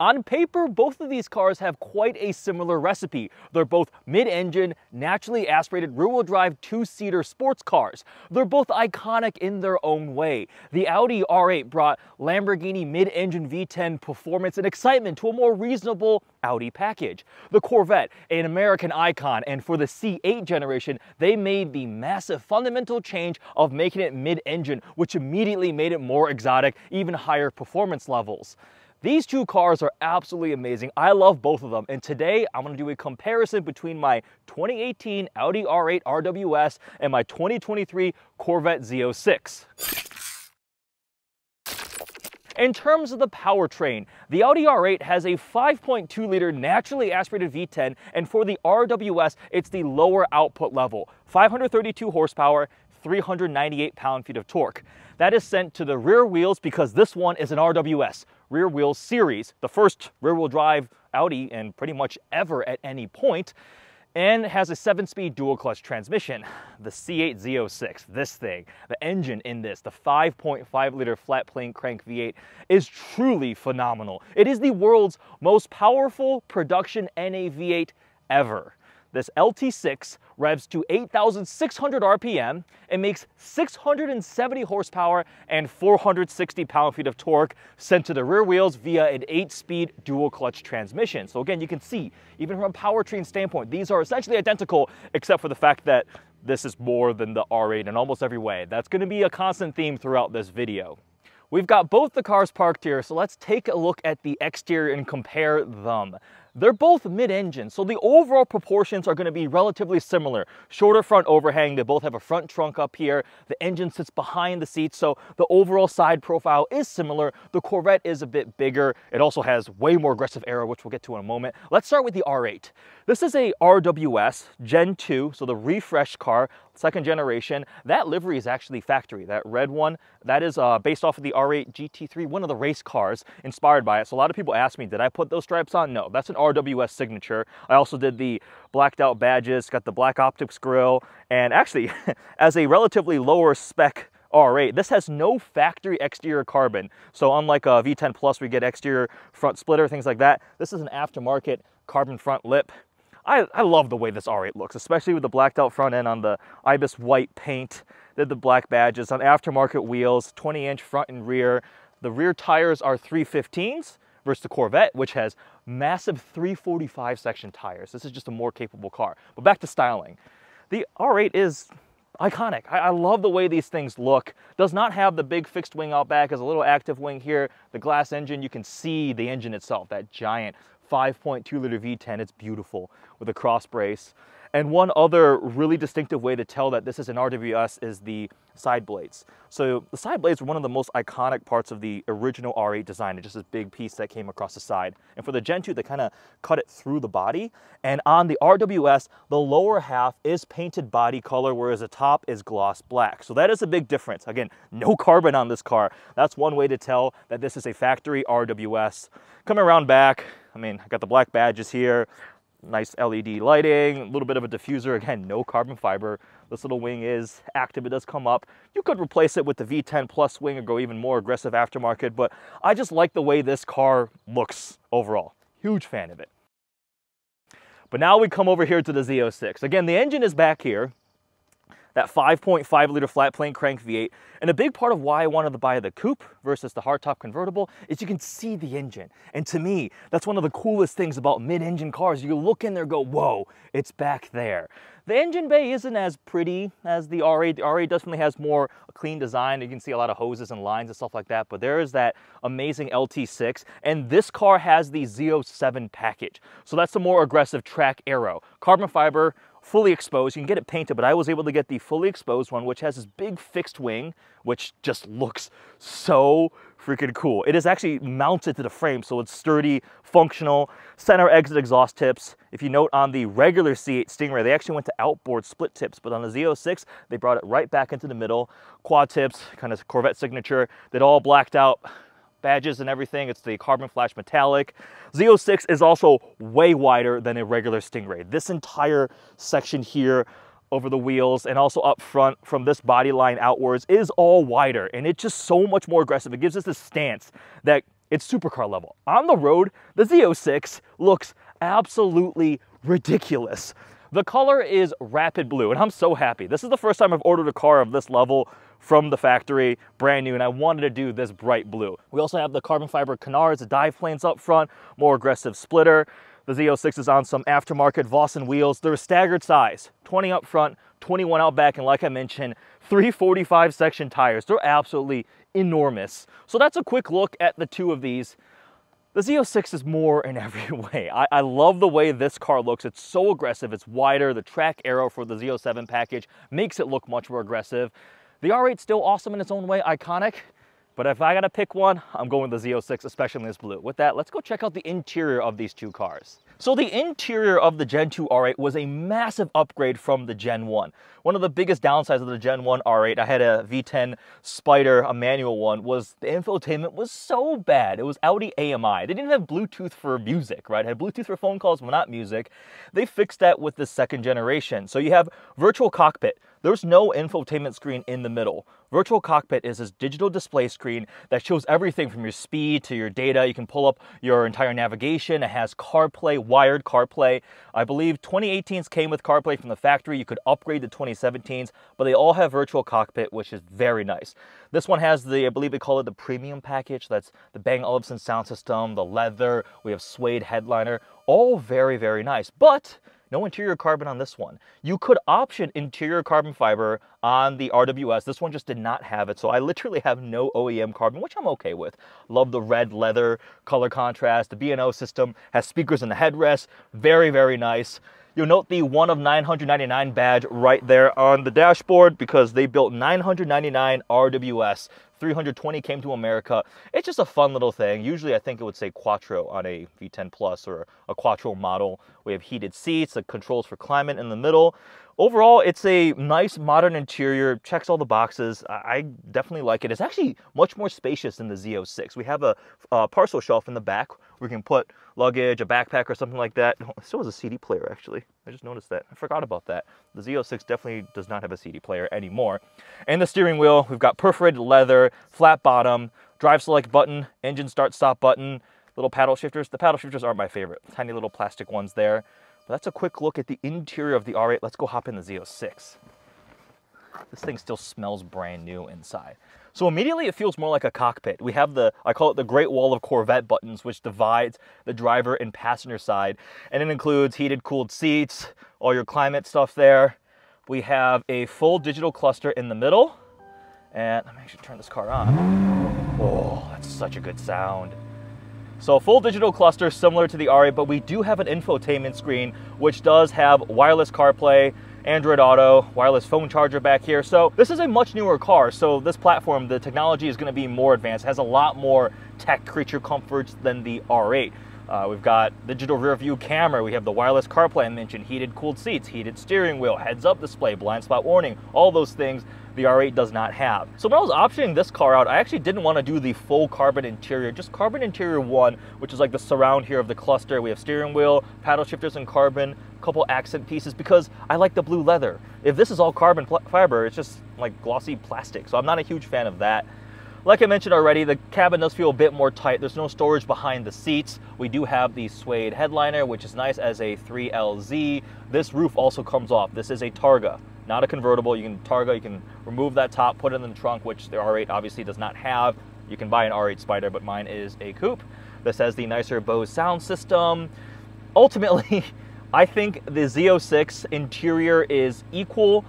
On paper, both of these cars have quite a similar recipe. They're both mid-engine, naturally aspirated rear-wheel drive two-seater sports cars. They're both iconic in their own way. The Audi R8 brought Lamborghini mid-engine V10 performance and excitement to a more reasonable Audi package. The Corvette, an American icon, and for the C8 generation, they made the massive fundamental change of making it mid-engine, which immediately made it more exotic, even higher performance levels. These two cars are absolutely amazing. I love both of them, and today I'm going to do a comparison between my 2018 Audi R8 RWS and my 2023 Corvette Z06. In terms of the powertrain, the Audi R8 has a 5.2-liter naturally aspirated V10, and for the RWS, it's the lower output level, 532 horsepower, 398 pound-feet of torque. That is sent to the rear wheels because this one is an RWS, rear wheel series, the first rear-wheel drive Audi in pretty much ever at any point, and has a 7-speed dual-clutch transmission. The C8 Z06, this thing, the engine in this, the 5.5-liter flat-plane crank V8, is truly phenomenal. It is the world's most powerful production NA V8 ever. This LT6 revs to 8,600 RPM and makes 670 horsepower and 460 pound-feet of torque sent to the rear wheels via an 8-speed dual-clutch transmission. So again, you can see, even from a powertrain standpoint, these are essentially identical, except for the fact that this is more than the R8 in almost every way. That's going to be a constant theme throughout this video. We've got both the cars parked here, so let's take a look at the exterior and compare them. They're both mid-engine, so the overall proportions are going to be relatively similar. Shorter front overhang, they both have a front trunk up here. The engine sits behind the seats, so the overall side profile is similar. The Corvette is a bit bigger. It also has way more aggressive aero, which we'll get to in a moment. Let's start with the R8. This is a RWS Gen 2, so the refreshed car, second generation. That livery is actually factory. That red one, that is based off of the R8 GT3, one of the race cars inspired by it. So a lot of people ask me, did I put those stripes on? No, that's an RWS signature. I also did the blacked out badges, got the black optics grille, and actually, as a relatively lower spec R8, this has no factory exterior carbon. So unlike a V10 Plus, we get exterior front splitter, things like that. This is an aftermarket carbon front lip. I love the way this R8 looks, especially with the blacked out front end on the Ibis white paint. Did the black badges on aftermarket wheels, 20-inch front and rear. The rear tires are 315s versus the Corvette, which has massive 345 section tires. This is just a more capable car. But back to styling. The R8 is iconic. I love the way these things look. Does not have the big fixed wing out back, has a little active wing here. The glass engine, you can see the engine itself, that giant 5.2-liter V10. It's beautiful with a cross brace. And one other really distinctive way to tell that this is an RWS is the side blades. So the side blades are one of the most iconic parts of the original R8 design. It's just this big piece that came across the side. And for the Gen 2, they kind of cut it through the body. And on the RWS, the lower half is painted body color, whereas the top is gloss black. So that is a big difference. Again, no carbon on this car. That's one way to tell that this is a factory RWS. Coming around back, I mean, I got the black badges here. Nice LED lighting, a little bit of a diffuser. Again, no carbon fiber. This little wing is active. It does come up. You could replace it with the V10 Plus wing or go even more aggressive aftermarket, but I just like the way this car looks overall. Huge fan of it. But now we come over here to the Z06. Again, the engine is back here. That 5.5-liter flat-plane crank V8. And a big part of why I wanted to buy the coupe versus the hardtop convertible is you can see the engine. And to me, that's one of the coolest things about mid-engine cars. You look in there and go, whoa, it's back there. The engine bay isn't as pretty as the R8. The R8 definitely has more clean design. You can see a lot of hoses and lines and stuff like that. But there is that amazing LT6. And this car has the Z07 package. So that's the more aggressive track aero. Carbon fiber, fully exposed. You can get it painted, but I was able to get the fully exposed one, which has this big fixed wing, which just looks so freaking cool. It is actually mounted to the frame, so it's sturdy, functional, center exit exhaust tips. If you note on the regular C8 Stingray, they actually went to outboard split tips, but on the Z06, they brought it right back into the middle. Quad tips, kind of Corvette signature, that all blacked out. Badges and everything. It's the carbon flash metallic. Z06 is also way wider than a regular Stingray. This entire section here over the wheels and also up front from this body line outwards is all wider, and it's just so much more aggressive. It gives us this stance that it's supercar level. On the road, the Z06 looks absolutely ridiculous. The color is rapid blue, and I'm so happy. This is the first time I've ordered a car of this level from the factory, brand new, and I wanted to do this bright blue. We also have the carbon fiber canards, the dive planes up front, more aggressive splitter. The Z06 is on some aftermarket Vossen wheels. They're a staggered size, 20 up front, 21 out back, and like I mentioned, 345 section tires. They're absolutely enormous. So that's a quick look at the two of these. The Z06 is more in every way. I love the way this car looks. It's so aggressive, it's wider. The track arrow for the Z07 package makes it look much more aggressive. The R8's still awesome in its own way, iconic. But if I gotta pick one, I'm going with the Z06, especially in this blue. With that, let's go check out the interior of these two cars. So the interior of the Gen 2 R8 was a massive upgrade from the Gen 1. One of the biggest downsides of the Gen 1 R8, I had a V10 Spider, a manual one, was the infotainment was so bad. It was Audi AMI. They didn't have Bluetooth for music, right? It had Bluetooth for phone calls, but not music. They fixed that with the second generation. So you have virtual cockpit. There's no infotainment screen in the middle. Virtual cockpit is this digital display screen that shows everything from your speed to your data. You can pull up your entire navigation. It has CarPlay, wired CarPlay. I believe 2018s came with CarPlay from the factory. You could upgrade the 2017s, but they all have virtual cockpit, which is very nice. This one has the, I believe they call it the premium package. That's the Bang & Olufsen sound system, the leather, we have suede headliner, all very, very nice. But no interior carbon on this one. You could option interior carbon fiber on the RWS. This one just did not have it, so I literally have no OEM carbon, which I'm okay with. Love the red leather color contrast. The B&O system has speakers in the headrest. Very, very nice. You'll note the 1 of 999 badge right there on the dashboard because they built 999 RWS. 320 came to America. It's just a fun little thing. Usually I think it would say Quattro on a V10 Plus or a Quattro model. We have heated seats, the controls for climate in the middle. Overall, it's a nice modern interior, checks all the boxes. I definitely like it. It's actually much more spacious than the Z06. We have a parcel shelf in the back where you can put luggage, a backpack, or something like that. It still has a CD player, actually. I just noticed that. I forgot about that. The Z06 definitely does not have a CD player anymore. And the steering wheel, we've got perforated leather, flat bottom, drive select button, engine start stop button, little paddle shifters. The paddle shifters aren't my favorite. Tiny little plastic ones there. But that's a quick look at the interior of the R8. Let's go hop in the Z06. This thing still smells brand new inside. So immediately it feels more like a cockpit. We have the, I call it the Great Wall of Corvette buttons, which divides the driver and passenger side. And it includes heated, cooled seats, all your climate stuff there. We have a full digital cluster in the middle. And let me actually turn this car on. Oh, that's such a good sound. So full digital cluster similar to the R8, but we do have an infotainment screen, which does have wireless CarPlay, Android Auto, wireless phone charger back here. So this is a much newer car. So this platform, the technology is going to be more advanced, has a lot more tech creature comforts than the R8. We've got digital rear view camera. We have the wireless CarPlay I mentioned, heated cooled seats, heated steering wheel, heads up display, blind spot warning, all those things the R8 does not have. So when I was optioning this car out, I actually didn't want to do the full carbon interior, just carbon interior 1, which is like the surround here of the cluster. We have steering wheel, paddle shifters in carbon, a couple accent pieces because I like the blue leather. If this is all carbon fiber, it's just like glossy plastic. So I'm not a huge fan of that. Like I mentioned already, the cabin does feel a bit more tight. There's no storage behind the seats. We do have the suede headliner, which is nice as a 3LZ. This roof also comes off. This is a Targa, not a convertible. You can Targa, you can remove that top, put it in the trunk, which the R8 obviously does not have. You can buy an R8 Spider, but mine is a coupe. This has the nicer Bose sound system. Ultimately, I think the Z06 interior is equal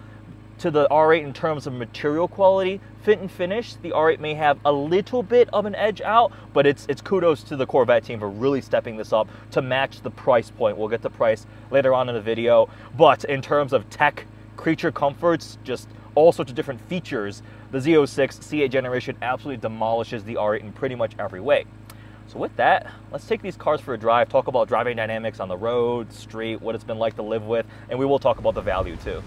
to the R8 in terms of material quality. Fit and finish, the R8 may have a little bit of an edge out, but it's kudos to the Corvette team for really stepping this up to match the price point. We'll get the price later on in the video, but in terms of tech, creature comforts, just all sorts of different features, the Z06 C8 generation absolutely demolishes the R8 in pretty much every way. So with that, let's take these cars for a drive, talk about driving dynamics on the road, street, what it's been like to live with, and we will talk about the value too.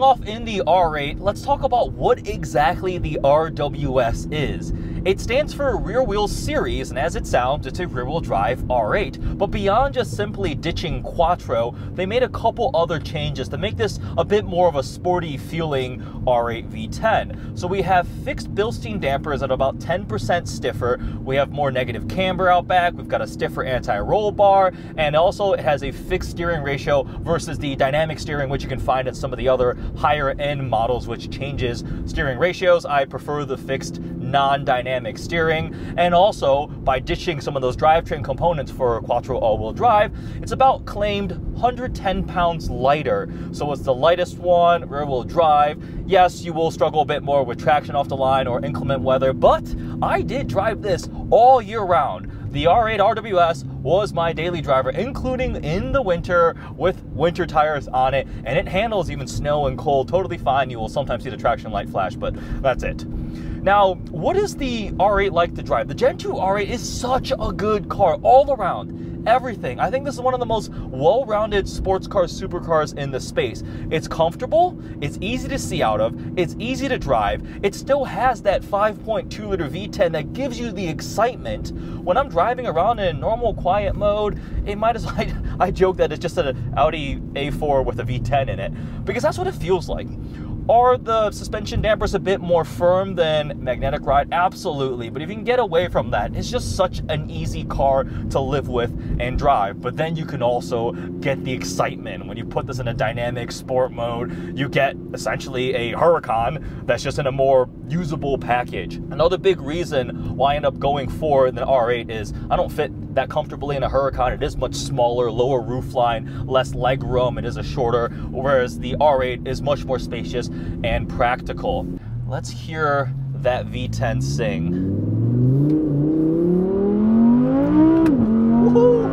Starting off in the R8, let's talk about what exactly the RWS is. It stands for Rear Wheel Series, and as it sounds, it's a rear-wheel drive R8. But beyond just simply ditching Quattro, they made a couple other changes to make this a bit more of a sporty feeling R8 V10. So we have fixed Bilstein dampers at about 10% stiffer. We have more negative camber out back. We've got a stiffer anti-roll bar, and also it has a fixed steering ratio versus the dynamic steering, which you can find in some of the other higher end models, which changes steering ratios. I prefer the fixed non-dynamic steering, and also by ditching some of those drivetrain components for Quattro all-wheel drive, it's about claimed 110 pounds lighter. So it's the lightest one, rear-wheel drive. Yes, you will struggle a bit more with traction off the line or inclement weather, but I did drive this all year round. The R8 RWS was my daily driver, including in the winter with winter tires on it, and it handles even snow and cold totally fine. You will sometimes see the traction light flash, but that's it. Now, what is the R8 like to drive? The Gen 2 R8 is such a good car all around. Everything. I think this is one of the most well-rounded sports cars, supercars in the space. It's comfortable, it's easy to see out of, it's easy to drive, it still has that 5.2 liter V10 that gives you the excitement. When I'm driving around in normal quiet mode, it might as well, I joke that it's just an Audi A4 with a V10 in it, because that's what it feels like. Are the suspension dampers a bit more firm than magnetic ride? Absolutely, but if you can get away from that, it's just such an easy car to live with and drive. But then you can also get the excitement. When you put this in a dynamic sport mode, you get essentially a Huracan that's just in a more usable package. Another big reason why I end up going for the R8 is I don't fit that comfortably in a Huracan. It is much smaller, lower roofline, less leg room. It is a shorter, whereas the R8 is much more spacious and practical. Let's hear that V10 sing. Woohoo!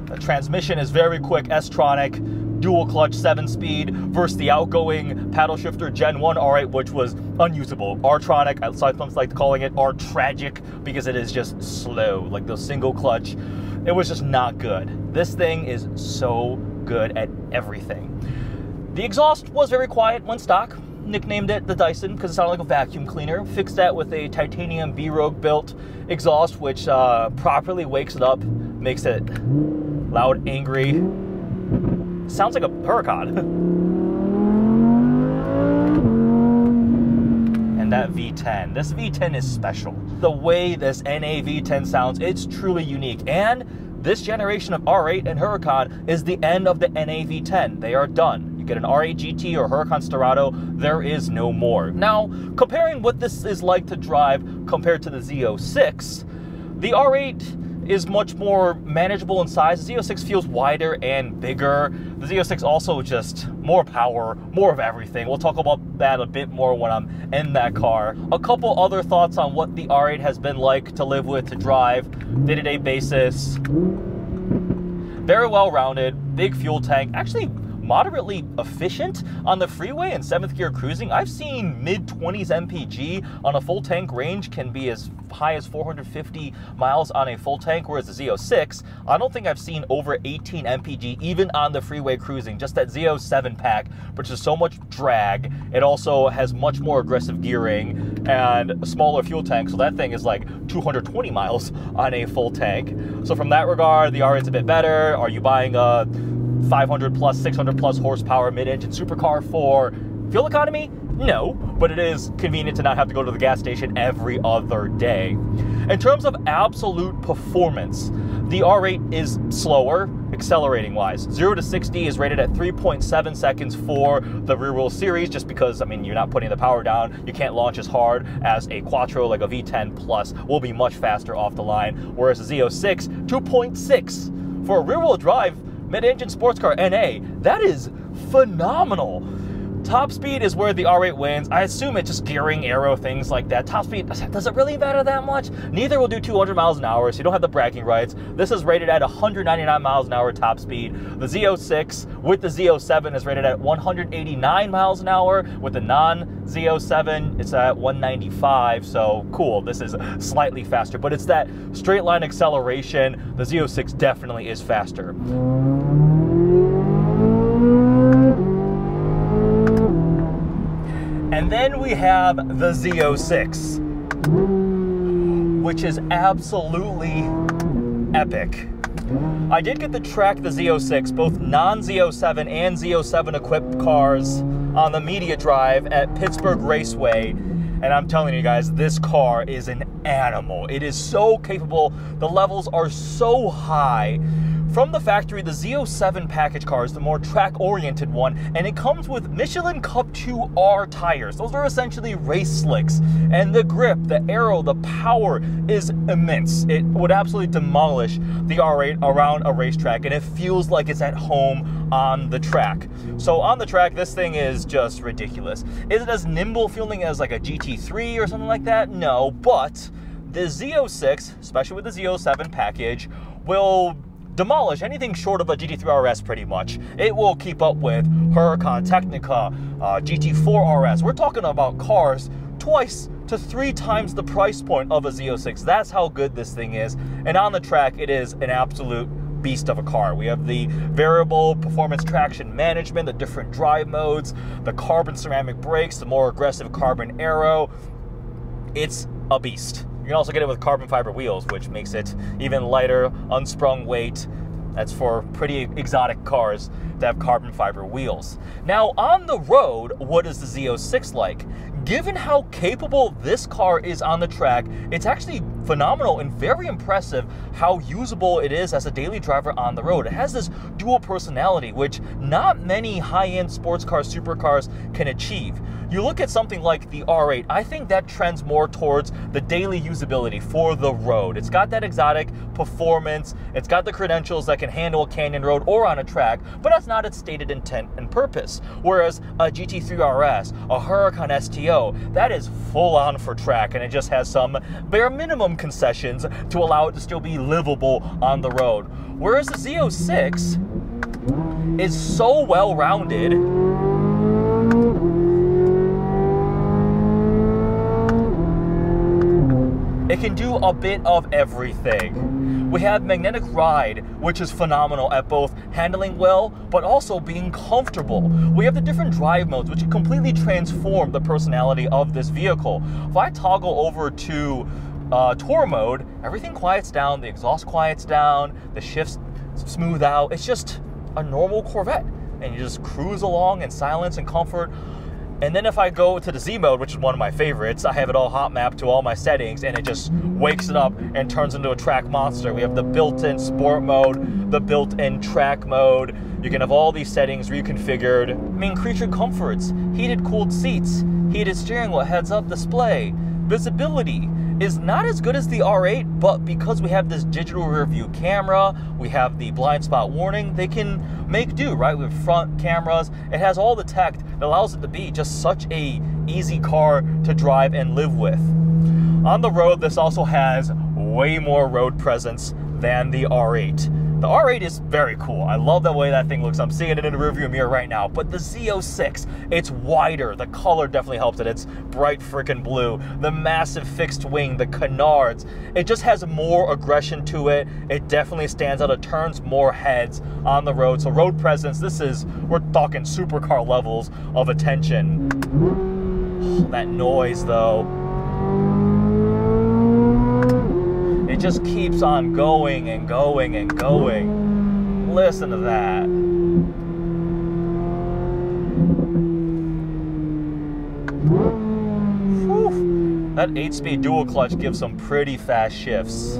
The transmission is very quick, S-tronic, dual clutch 7-speed versus the outgoing paddle shifter Gen 1 R8, which was unusable. R-tronic, I sometimes like calling it R-tragic, because it is just slow, like the single clutch. It was just not good. This thing is so good at everything. The exhaust was very quiet when stock. Nicknamed it the Dyson because it sounded like a vacuum cleaner. Fixed that with a titanium B-Rogue built exhaust, which properly wakes it up, makes it loud, angry. Sounds like a Huracan. And that V10. This V10 is special. The way this NA V10 sounds, it's truly unique. And this generation of R8 and Huracan is the end of the NA V10. They are done. You get an R8 GT or Huracan Storado, there is no more. Now, comparing what this is like to drive compared to the Z06, the R8 is much more manageable in size. The Z06 feels wider and bigger. The Z06 also just more power, more of everything. We'll talk about that a bit more when I'm in that car. A couple other thoughts on what the R8 has been like to live with, to drive, day-to-day basis. Very well-rounded, big fuel tank, actually moderately efficient on the freeway and 7th gear cruising. I've seen mid-20s MPG on a full tank range can be as high as 450 miles on a full tank, whereas the Z06, I don't think I've seen over 18 MPG even on the freeway cruising. Just that Z07 pack, which is so much drag. It also has much more aggressive gearing and a smaller fuel tank, so that thing is like 220 miles on a full tank. So from that regard, the R8's a bit better. Are you buying a 500 plus, 600 plus horsepower mid-engine supercar for fuel economy? No, but it is convenient to not have to go to the gas station every other day. In terms of absolute performance, the R8 is slower, accelerating-wise. 0 to 60 is rated at 3.7 seconds for the rear wheel series, just because, I mean, you're not putting the power down. You can't launch as hard as a Quattro, like a V10 Plus will be much faster off the line, whereas the Z06, 2.6 for a rear wheel drive mid-engine sports car NA. That is phenomenal. Top speed is where the R8 wins. I assume it's just gearing, aero, things like that. Top speed, does it really matter that much? Neither will do 200 miles an hour, so you don't have the bragging rights. This is rated at 199 miles an hour top speed. The Z06 with the Z07 is rated at 189 miles an hour. With the non-Z07, it's at 195, so cool. This is slightly faster, but it's that straight line acceleration. The Z06 definitely is faster. And then we have the Z06, which is absolutely epic. I did get to track the Z06, both non-Z07 and Z07 equipped cars on the media drive at Pittsburgh Raceway. And I'm telling you guys, this car is an animal. It is so capable. The levels are so high. From the factory, the Z07 package car is the more track-oriented one, and it comes with Michelin Cup 2R tires. Those are essentially race slicks, and the grip, the aero, the power is immense. It would absolutely demolish the R8 around a racetrack, and it feels like it's at home on the track. So on the track, this thing is just ridiculous. Is it as nimble feeling as like a GT3 or something like that? No, but the Z06, especially with the Z07 package, will demolish anything short of a GT3 RS pretty much. It will keep up with Huracan, Technica, GT4 RS. We're talking about cars twice to 3 times the price point of a Z06. That's how good this thing is. And on the track, it is an absolute beast of a car. We have the variable performance traction management, the different drive modes, the carbon ceramic brakes, the more aggressive carbon aero. It's a beast. You can also get it with carbon fiber wheels, which makes it even lighter, unsprung weight. That's for pretty exotic cars to have carbon fiber wheels. Now, on the road, what is the Z06 like? Given how capable this car is on the track, it's actually phenomenal and very impressive how usable it is as a daily driver on the road. It has this dual personality, which not many high-end sports cars, supercars can achieve. You look at something like the R8, I think that trends more towards the daily usability for the road. It's got that exotic performance, it's got the credentials that can handle a canyon road or on a track, but that's not its stated intent and purpose. Whereas a GT3 RS, a Huracan STO, that is full on for track, and it just has some bare minimum concessions to allow it to still be livable on the road. Whereas the Z06 is so well-rounded, it can do a bit of everything. We have magnetic ride, which is phenomenal at both handling well, but also being comfortable. We have the different drive modes, which completely transform the personality of this vehicle. If I toggle over to tour mode, everything quiets down, the exhaust quiets down, the shifts smooth out. It's just a normal Corvette, and you just cruise along in silence and comfort. And then if I go to the Z mode, which is one of my favorites, I have it all hot mapped to all my settings, and it just wakes it up and turns into a track monster. We have the built-in sport mode, the built-in track mode. You can have all these settings reconfigured. I mean, creature comforts, heated cooled seats, heated steering wheel, heads-up display. Visibility is not as good as the R8, but because we have this digital rear view camera, we have the blind spot warning, they can make do, right? We have front cameras. It has all the tech that allows it to be just such a easy car to drive and live with. On the road, this also has way more road presence than the R8. The R8 is very cool. I love the way that thing looks. I'm seeing it in the rearview mirror right now. But the Z06, it's wider. The color definitely helps it. It's bright freaking blue. The massive fixed wing, the canards. It just has more aggression to it. It definitely stands out. It turns more heads on the road. So road presence, we're talking supercar levels of attention. Oh, that noise though. It just keeps on going and going and going. Listen to that. Whew. That 8-speed dual clutch gives some pretty fast shifts.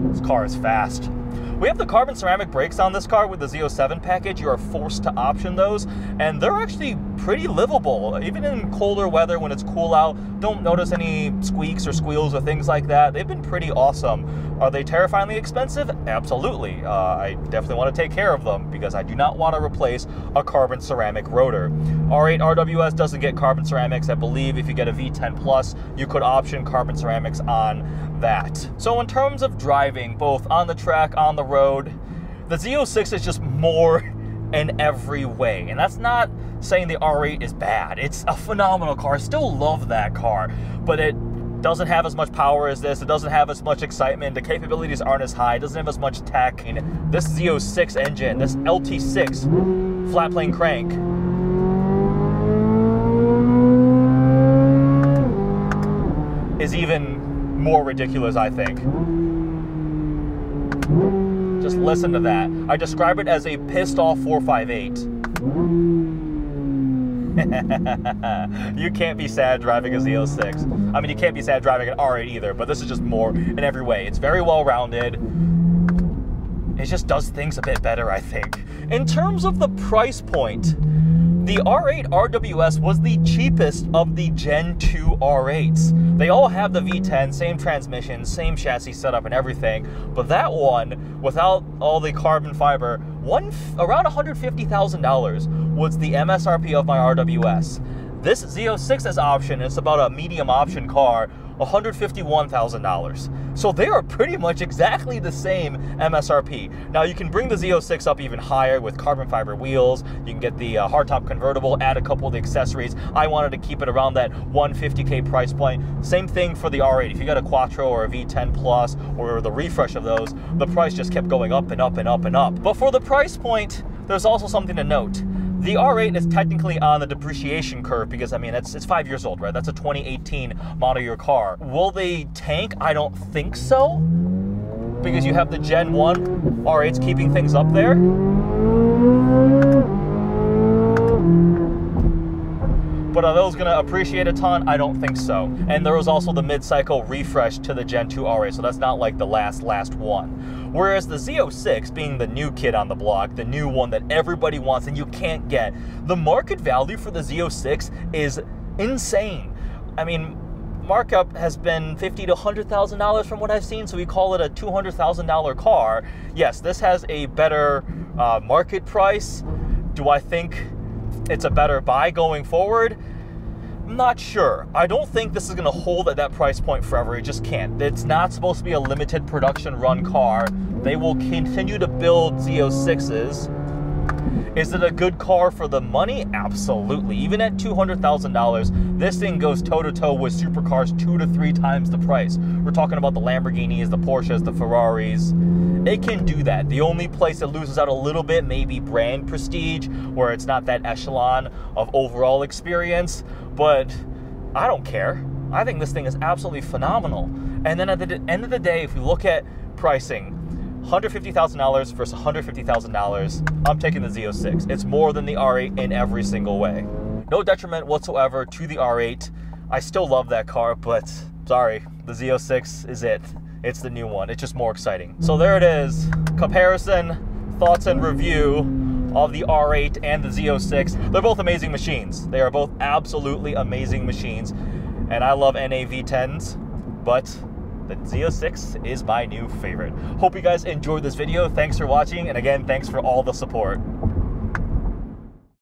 This car is fast. We have the carbon ceramic brakes on this car with the Z07 package. You are forced to option those, and they're actually pretty livable. Even in colder weather, when it's cool out, don't notice any squeaks or squeals or things like that. They've been pretty awesome. Are they terrifyingly expensive? Absolutely. I definitely want to take care of them because I do not want to replace a carbon ceramic rotor. R8 RWS doesn't get carbon ceramics. I believe if you get a V10 Plus, you could option carbon ceramics on that. So in terms of driving, both on the track, on the road, the Z06 is just more in every way. And that's not saying the R8 is bad. It's a phenomenal car. I still love that car, but it doesn't have as much power as this. It doesn't have as much excitement. The capabilities aren't as high. It doesn't have as much tech. And this Z06 engine, this LT6 flat plane crank, is even more ridiculous, I think. Just listen to that. I describe it as a pissed off 458. You can't be sad driving a Z06. I mean, you can't be sad driving an R8 either, but this is just more in every way. It's very well rounded. It just does things a bit better, I think. In terms of the price point, the R8 RWS was the cheapest of the Gen 2 R8s. They all have the V10, same transmission, same chassis setup and everything, but that one, without all the carbon fiber, around $150,000 was the MSRP of my RWS. This Z06's option is about a medium option car, $151,000. So they are pretty much exactly the same MSRP. Now you can bring the Z06 up even higher with carbon fiber wheels. You can get the hardtop convertible, add a couple of the accessories. I wanted to keep it around that $150K price point. Same thing for the R8. If you got a Quattro or a V10 Plus or the refresh of those, the price just kept going up and up and up and up. But for the price point, there's also something to note. The R8 is technically on the depreciation curve because, I mean, it's 5 years old, right? That's a 2018 model year car. Will they tank? I don't think so, because you have the Gen 1 R8s keeping things up there. But are those gonna appreciate a ton? I don't think so. And there was also the mid-cycle refresh to the Gen 2 R8, so that's not like the last one. Whereas the Z06, being the new kid on the block, the new one that everybody wants and you can't get, the market value for the Z06 is insane. I mean, markup has been $50,000 to $100,000 from what I've seen, so we call it a $200,000 car. Yes, this has a better market price. Do I think it's a better buy going forward? I'm not sure. I don't think this is going to hold at that price point forever. It just can't. It's not supposed to be a limited production run car. They will continue to build Z06s. Is it a good car for the money? Absolutely. Even at $200,000, this thing goes toe-to-toe with supercars 2 to 3 times the price. We're talking about the Lamborghinis, the Porsches, the Ferraris. It can do that. The only place it loses out a little bit may be brand prestige, where it's not that echelon of overall experience, but I don't care. I think this thing is absolutely phenomenal. And then at the end of the day, if we look at pricing, $150,000 versus $150,000, I'm taking the Z06. It's more than the R8 in every single way. No detriment whatsoever to the R8. I still love that car, but sorry, the Z06 is it. It's the new one. It's just more exciting. So there it is. Comparison, thoughts, and review of the R8 and the Z06. They're both amazing machines. They are both absolutely amazing machines. And I love NA V10s, but the Z06 is my new favorite. Hope you guys enjoyed this video. Thanks for watching. And again, thanks for all the support.